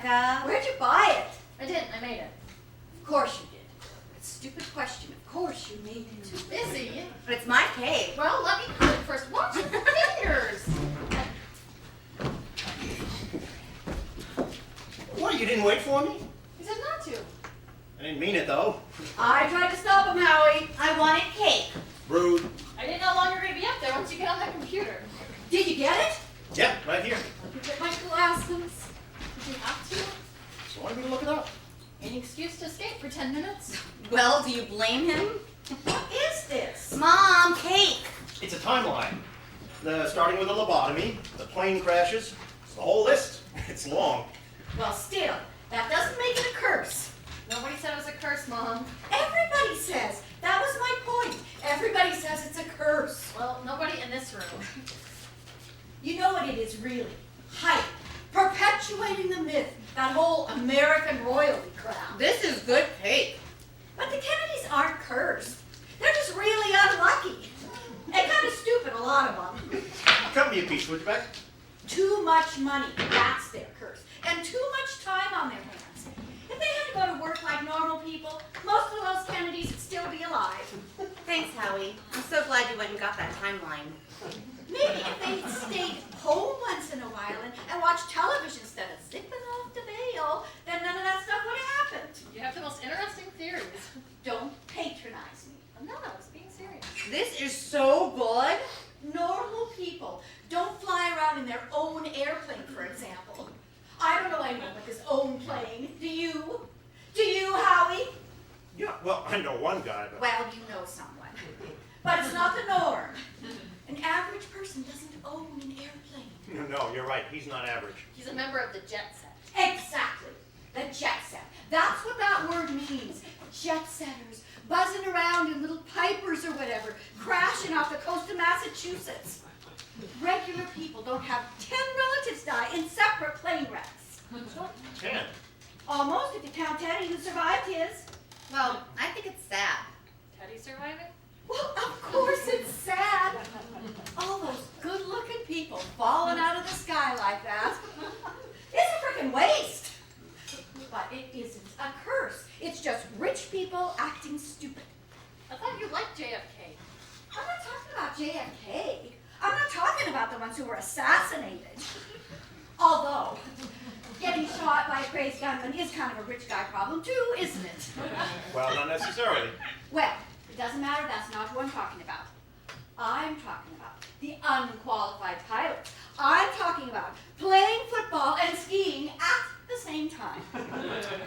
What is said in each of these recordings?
Becca. Where'd you buy it? I didn't. I made it. Of course you did. Stupid question. Of course you made it. Too busy. But it's my cake. Well, let me cut it first. Watch your fingers. What, you didn't wait for me? You said not to. I didn't mean it, though. I tried to stop him, Howie. I wanted cake. Rude. I didn't know how long you were going to be up there once you get on that computer. Did you get it? Yeah, right here. Let me get my glasses. Did you have to? So wanted me to look it up. Any excuse to escape for 10 minutes? Well, do you blame him? What is this? Mom, cake. It's a timeline. Starting with a lobotomy, the plane crashes, it's the whole list. It's long. Well, still, that doesn't make it a curse. Nobody said it was a curse, Mom. Everybody says. That was my point. Everybody says it's a curse. Well, nobody in this room. You know what it is really? Hype. Perpetuating the myth. That whole American royalty crowd. This is good cake. But the Kennedys aren't cursed. They're just really unlucky. And kind of stupid, a lot of them. Cut me a piece, would you, Beck? Too much money, that's their curse. And too much time on their hands. If they had to go to work like normal people, most of those Kennedys would still be alive. Thanks, Howie. I'm so glad you went and got that timeline. Maybe if they stayed home once in a while and watched television instead of zipping off to Vail, then none of that stuff would have happened. You have the most interesting theories. Don't patronize me. No, I was being serious. This is so good. Normal people don't fly around in their own airplane, for example. I don't know anyone with his own plane. Do you? Do you, Howie? Yeah, well, I know one guy, but... Well, you know someone. But it's not the norm. An average person doesn't own an airplane. No, you're right. He's not average. He's a member of the jet set. Exactly. The jet set. That's what that word means. Jet setters, buzzing around in little pipers or whatever, crashing off the coast of Massachusetts. Regular people don't have 10 relatives die in separate plane wrecks. 10. Almost, if you count Teddy, who survived his. Well, I think it's sad. Teddy surviving? Well, of course it's sad. All those good-looking people falling out of the sky like that. It's a freaking waste. But it isn't a curse. It's just rich people acting stupid. I thought you liked JFK. I'm not talking about JFK. I'm not talking about the ones who were assassinated. Although, getting shot by a crazed gunman is kind of a rich guy problem too, isn't it? Well, not necessarily. Well, it doesn't matter, that's not who I'm talking about. I'm talking about the unqualified pilots. I'm talking about playing football and skiing at the same time.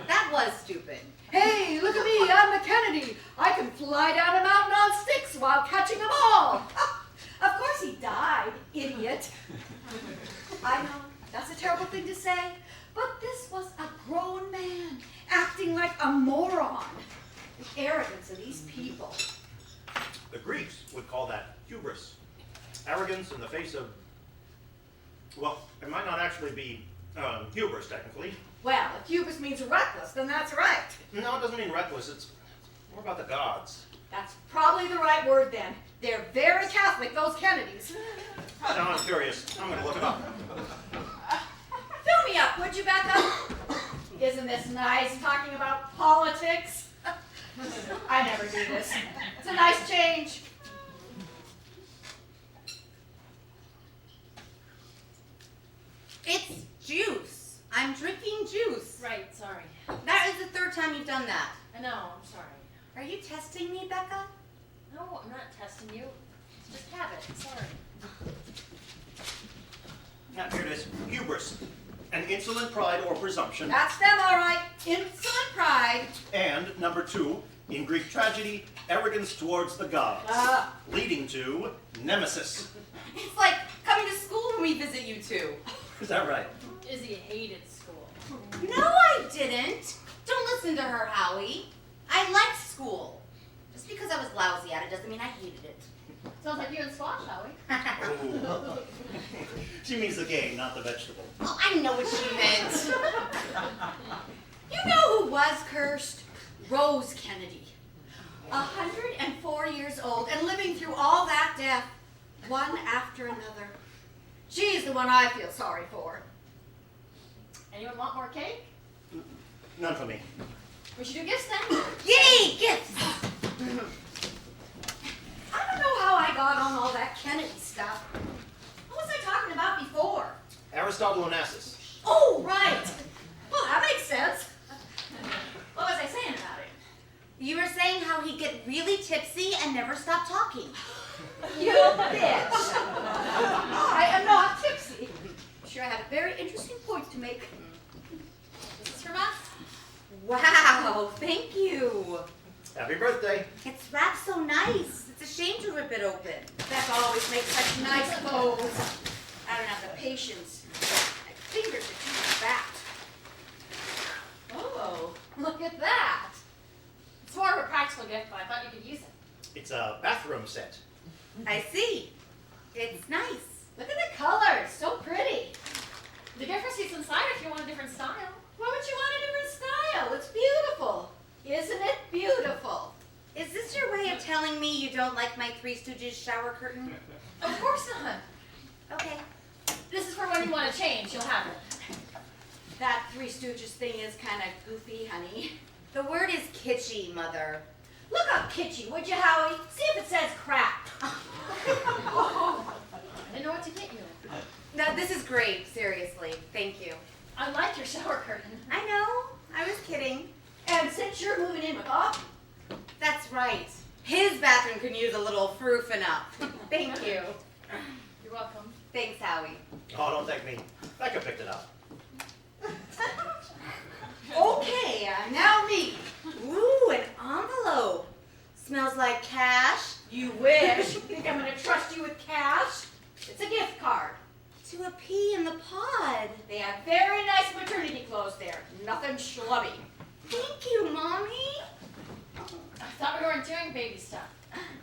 That was stupid. Hey, look at me, I'm a Kennedy. I can fly down a mountain on sticks while catching a ball. Of course he died, idiot. I know, that's a terrible thing to say, but this was a grown man acting like a moron. The arrogance of these people. The Greeks would call that hubris. Arrogance in the face of... Well, it might not actually be hubris, technically. Well, if hubris means reckless, then that's right. No, it doesn't mean reckless. It's more about the gods. That's probably the right word then. They're very Catholic, those Kennedys. Now I'm curious. I'm going to look it up. Fill me up, would you, Becca? Isn't this nice, talking about politics? I never do this. It's a nice change. It's juice. I'm drinking juice. Right, sorry. That is the third time you've done that. I know, I'm sorry. Are you testing me, Becca? No, I'm not testing you. It's just habit. Sorry. Now, here it is. Hubris. An insolent pride or presumption. That's them, all right. Insolent pride. And number 2, in Greek tragedy, arrogance towards the gods. Leading to nemesis. It's like coming to school when we visit you two. Is that right? Izzy hated school. No, I didn't. Don't listen to her, Howie. I liked school. Just because I was lousy at it doesn't mean I hated it. Sounds like you and Squash, Howie. Oh. She means the game, not the vegetable. Oh, I know what she meant. You know who was cursed? Rose Kennedy. 104 years old and living through all that death, one after another. She's the one I feel sorry for. Anyone want more cake? None for me. We should do gifts then. Yay, gifts! I don't know how I got on all that Kennedy stuff. What was I talking about before? Aristotle Onassis. Oh, right. Well, that makes sense. What was I saying about it? You were saying how he'd get really tipsy and never stop talking. You bitch. I am not tipsy. I'm sure I had a very interesting point to make. This is from us. Wow, thank you. Happy birthday. It's wrapped so nice. It's a shame to rip it open. Beth always makes such nice clothes. I don't have the patience. My fingers are too fat. Oh, look at that. It's more of a practical gift, but I thought you could use it. It's a bathroom set. I see. It's nice. Look at the colors, so pretty. The gift receipt's inside if you want a different style. Why would you want a different style? It's beautiful. Isn't it beautiful? Is this your way of telling me you don't like my Three Stooges shower curtain? Of course not. Okay. This is for when you want to change. You'll have it. That Three Stooges thing is kind of goofy, honey. The word is kitschy, Mother. Look up kitschy, would you, Howie? See if it says crap. I didn't know what to get you. No, this is great, seriously. Thank you. I like your shower curtain. I know. I was kidding. And since you're moving in with Bob, That's right. His bathroom can use a little froofing up. Thank you. You're welcome. Thanks, Howie. Oh, don't thank me. Becca picked it up. okay, now me. Ooh, an envelope. Smells like cash. You wish. Think I'm going to trust you with cash? It's a gift card. To a pea in the pod. They have very nice maternity clothes there. Nothing schlubby. Thank you, Mommy. I thought we weren't doing baby stuff.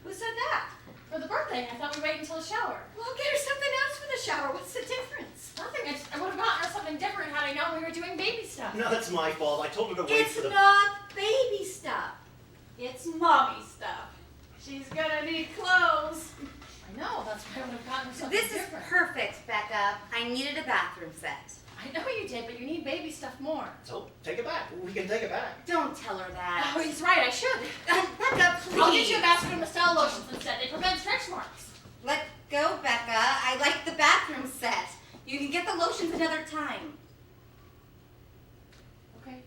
Who said that? For the birthday, I thought we'd wait until the shower. Well, get her something else for the shower. What's the difference? Nothing. I would have gotten her something different had I known we were doing baby stuff. No, that's my fault. I told her to wait It's for the... not baby stuff. It's mommy stuff. She's gonna need clothes. I know. That's why I would have gotten her something This is different. perfect, Becca. I needed a bathroom set. I know you did, but you need baby stuff more. So, take it back. We can take it back. Don't tell her that. Oh, he's right. I should. Becca, please. I'll get you a basket of Estelle lotions instead. They prevent stretch marks. Let go, Becca. I like the bathroom set. You can get the lotions another time. Okay.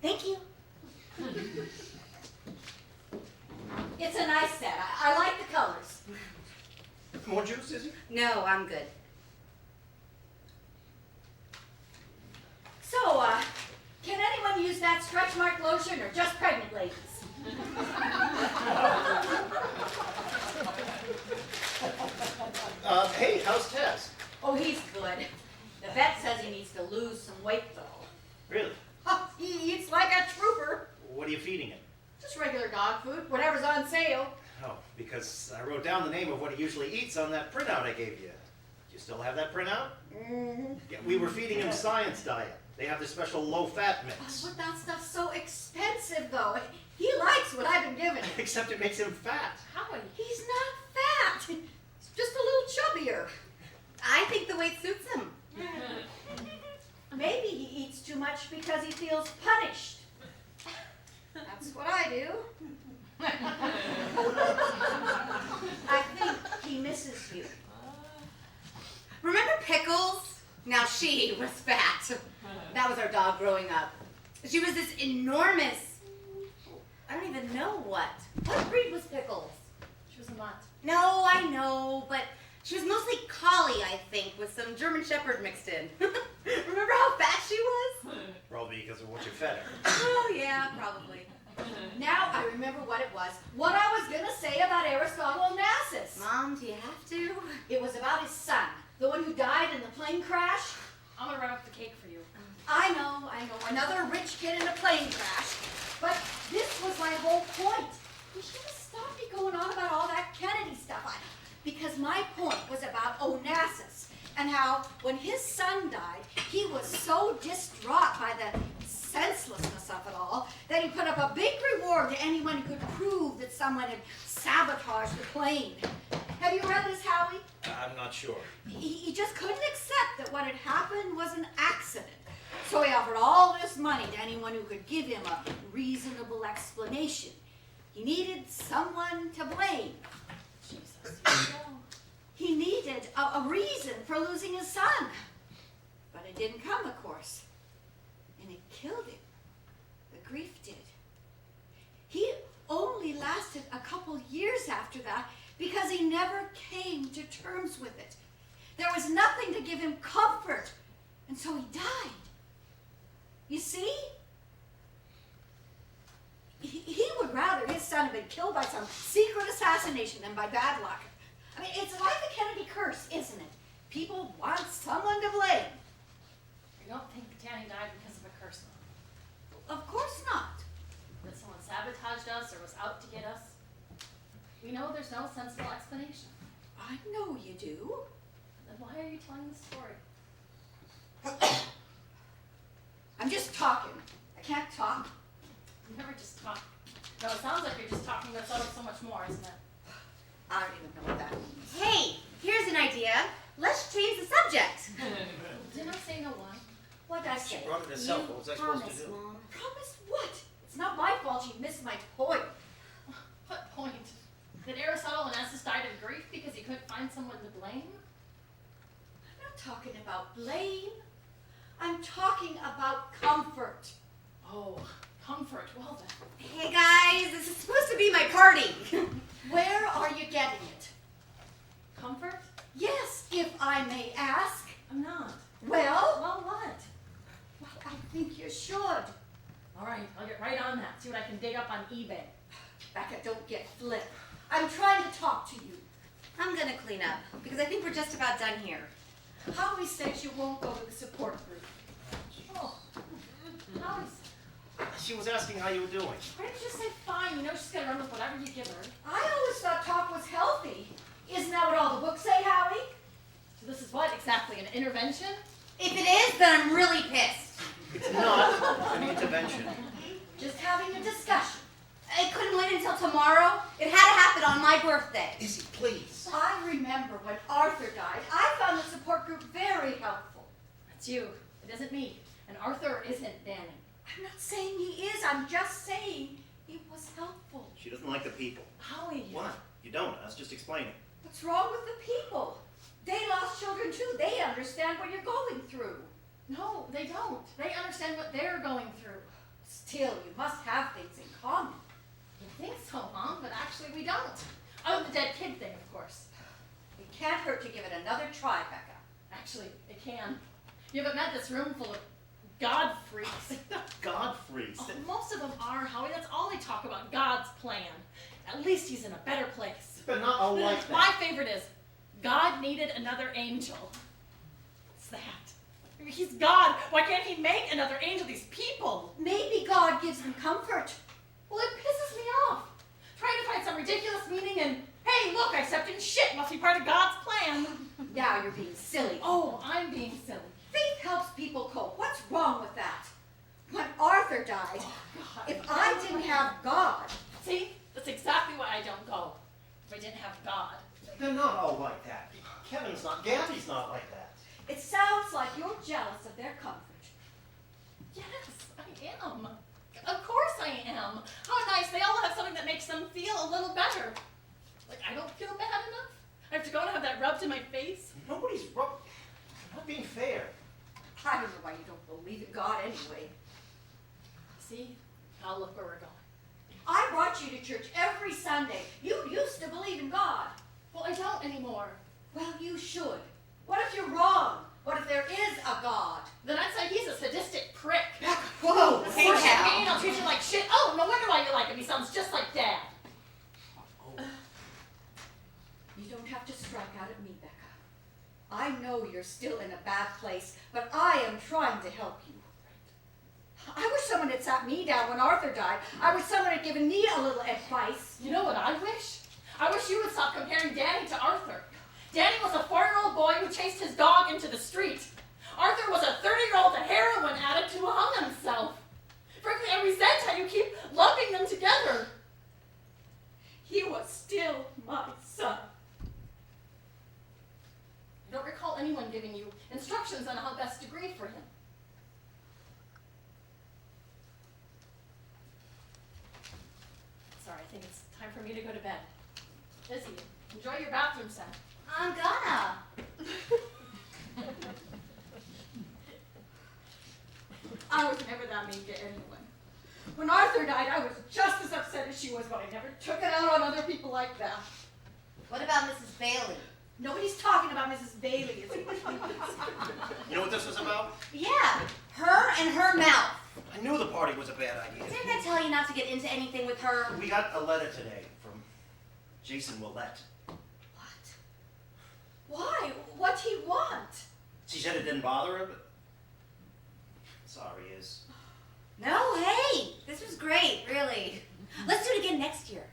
Thank you. It's a nice set. I like the colors. More juice, is it? No, I'm good. So, can anyone use that stretch mark lotion or just pregnant ladies? Hey, how's Tess? Oh, he's good. The vet says he needs to lose some weight, though. Really? He eats like a trooper. What are you feeding him? Just regular dog food, whatever's on sale. Oh, because I wrote down the name of what he usually eats on that printout I gave you. Do you still have that printout? Mm-hmm. Yeah, we were feeding him science diet. They have this special low-fat mix. But that stuff's so expensive, though. He likes what I've been giving him. Except it makes him fat. Howie. He's not fat. He's just a little chubbier. I think the weight suits him. Maybe he eats too much because he feels punished. That's what I do. I think he misses you. Remember Pickles? Now she was fat. That was our dog growing up. She was this enormous, I don't even know what. What breed was Pickles? She was a mutt. No, I know, but she was mostly collie, I think, with some German Shepherd mixed in. Remember how fat she was? Probably because of what you fed her. Oh, yeah, probably. Now I remember what it was. What I was going to say about Aristotle Onassis. Mom, do you have to? It was about his son, the one who died in the plane crash. I'm gonna wrap up the cake for you. I know. Another rich kid in a plane crash. But this was my whole point. You should have stopped me going on about all that Kennedy stuff. Because my point was about Onassis and how when his son died, he was so distraught by the senselessness of it all that he put up a big reward to anyone who could prove that someone had sabotaged the plane. Have you read this, Howie? I'm not sure. He just couldn't accept that what had happened was an accident. money to anyone who could give him a reasonable explanation. He needed someone to blame. Jesus. He needed a reason for losing his son. But it didn't come, of course. And it killed him. The grief did. He only lasted a couple years after that because he never came to terms with it. There was nothing to give him comfort, and so he died. You see? He would rather his son had been killed by some secret assassination than by bad luck. I mean, it's like the Kennedy curse, isn't it? People want someone to blame. I don't think Danny died because of a curse, Mom. Of course not. That someone sabotaged us or was out to get us. We know there's no sensible explanation. I know you do. Then why are you telling this story? I'm just talking. I can't talk. You never just talk. No, it sounds like you're just talking about so much more, isn't it? I don't even know what that means. Hey, here's an idea. Let's change the subject. Didn't I say no one? What'd I She say? brought it herself. What was I supposed to do? Mom. Promised what? It's not my fault you missed my point. What point? That Aristotle and Estes died of grief because he couldn't find someone to blame? I'm not talking about blame. I'm talking about comfort. Oh, comfort. Well then. Hey guys, this is supposed to be my party. Where are you getting it? Comfort? Yes, if I may ask. I'm not. Well, Well, what? I think you should. All right, I'll get right on that. See what I can dig up on eBay. Becca, don't get flip. I'm trying to talk to you. I'm gonna clean up because I think we're just about done here. Howie says you won't go to the support group. Oh, how is? She was asking how you were doing. Why didn't you just say fine? You know she's gonna run with whatever you give her. I always thought talk was healthy. Isn't that what all the books say, Howie? So this is what exactly? An intervention? If it is, then I'm really pissed. It's not an intervention. Just having a discussion. It couldn't wait until tomorrow. It had to happen on my birthday. Izzy, please. I remember when Arthur died, I found the support group very helpful. That's you. It isn't me. And Arthur isn't Danny. I'm not saying he is, I'm just saying he was helpful. She doesn't like the people. Howie. What? You don't. I was just explaining. What's wrong with the people? They lost children too. They understand what you're going through. No, they don't. They understand what they're going through. Still, you must have things in common. You think so, Mom, but actually we don't. Oh, the dead kid thing, of course. It can't hurt to give it another try, Becca. Actually, it can. You haven't met this room full of God freaks. God freaks. Oh, most of them are, Howie. That's all they talk about, God's plan. At least he's in a better place. But not all like My that. favorite is, God needed another angel. What's that? He's God. Why can't he make another angel? These people. Maybe God gives them comfort. Well, it pisses me off. Trying to find some ridiculous meaning and, hey, look, I stepped in shit. Must be part of God's plan. Now you're being silly. Oh, I'm being silly. Faith helps people cope. What's wrong with that? When Arthur died, God. if I didn't have God, See, that's exactly why I don't go. If I didn't have God. They're not all like that. Kevin's not. Gabby's not like that. it sounds like you're jealous of their comfort. Yes, I am. Of course I am. How nice. They all have something that makes them feel a little better. Like, I don't feel bad enough. I have to go and have that rubbed in my face. Nobody's not being fair. I don't know why you don't believe in God anyway. See? Now look where we're going. I brought you to church every Sunday. You used to believe in God. Well, I don't anymore. Well, you should. What if you're wrong? What if there is a God? Then I'd say he's a sadistic prick. Whoa, Hey, me, and I'll treat you like shit. Oh, no wonder why you like him. He sounds just like Dad. You don't have to strike out at me, Becca. I know you're still in a bad place, but I am trying to help you. I wish someone had sat me down when Arthur died. I wish someone had given me a little advice. You know what I wish? I wish you would stop comparing Danny to Arthur. Danny was a 4-year-old boy who chased his dog into the street. Arthur was a 30-year-old heroin addict who hung himself. Frankly, I resent how you keep lumping them together. He was still my son. I don't recall anyone giving you instructions on how best to grieve for him. Time for me to go to bed. Izzy, enjoy your bathroom set. I'm gonna. I was never that mean to anyone. When Arthur died, I was just as upset as she was, but I never took it out on other people like that. What about Mrs. Bailey? Nobody's talking about Mrs. Bailey, is it? You know what this is about? Yeah, her and her mouth. I knew the party was a bad idea. Didn't I tell you not to get into anything with her? We got a letter today from Jason Willette. What? Why? What'd he want? She said it didn't bother her, but sorry, Iz. No, hey, this was great, really. Let's do it again next year.